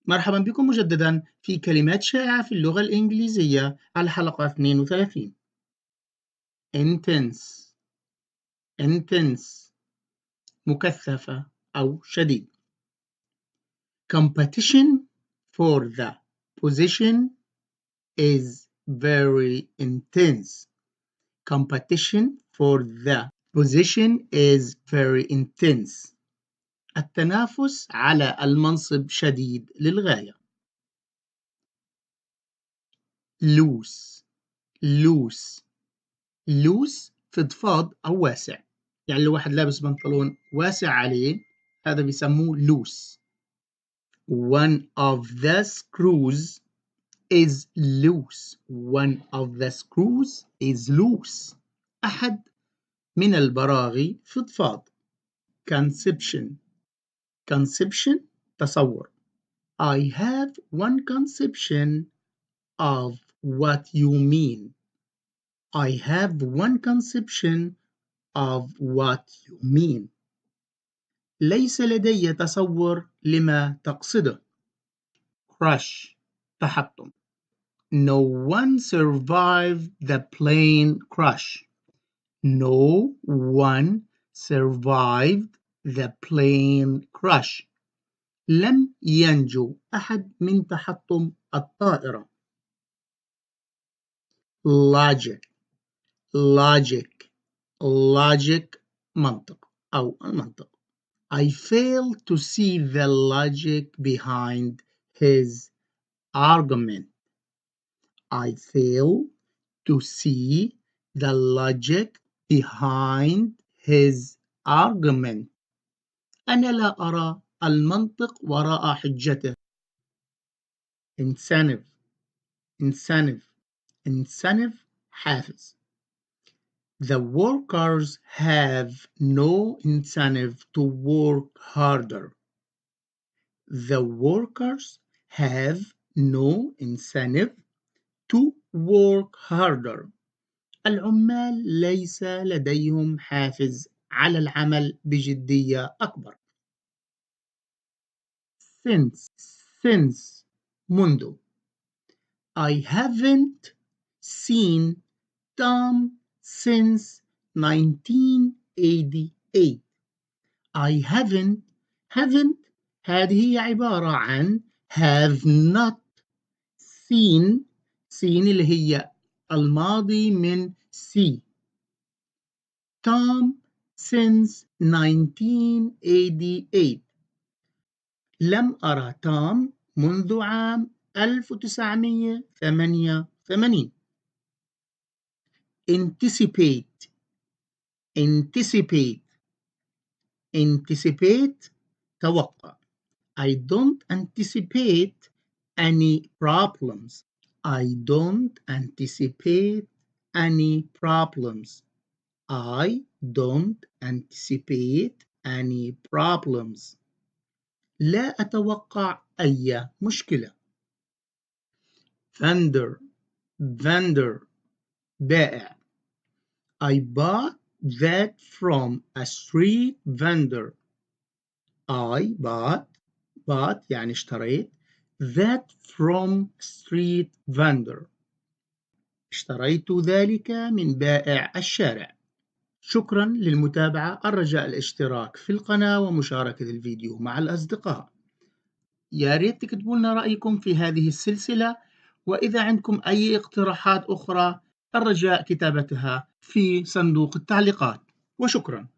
مرحبا بكم مجددا في كلمات شائعة في اللغة الإنجليزية على الحلقة 32. intense مكثفة أو شديد. competition for the position is very intense. competition for the position is very intense. التنافس على المنصب شديد للغاية. loose فضفاض أو واسع، يعني لو واحد لابس بنطلون واسع عليه هذا بيسموه loose. one of the screws is loose. one of the screws is loose. أحد من البراغي فضفاض. conception تصور. I have one conception of what you mean. I have one conception of what you mean. ليس لدي تصور لما تقصده. crash تحطم. No one survived the plane crash. No one survived the plane crash. لم ينجو أحد من تحطم الطائرة. logic منطق أو المنطق. I fail to see the logic behind his argument. I fail to see the logic behind his argument. أنا لا أرى المنطق وراء حجته. incentive حافز. The workers have no incentive to work harder. The workers have no incentive to work harder. العمال ليس لديهم حافز على العمل بجدية أكبر. since منذ. I haven't seen Tom since 1988. I haven't هذه عبارة عن have not seen اللي هي الماضي من see. Tom since 1988. لم أرى توم منذ عام 1988. anticipate توقع. I don't anticipate any problems. I don't anticipate any problems. I don't anticipate any problems. لا أتوقع أي مشكلة. vendor بائع. I bought that from a street vendor. I bought يعني اشتريت that from street vendor. اشتريت ذلك من بائع الشارع. شكرا للمتابعة. الرجاء الاشتراك في القناة ومشاركة الفيديو مع الأصدقاء. يا ريت تكتبوا لنا رأيكم في هذه السلسلة، وإذا عندكم أي اقتراحات أخرى الرجاء كتابتها في صندوق التعليقات. وشكرا.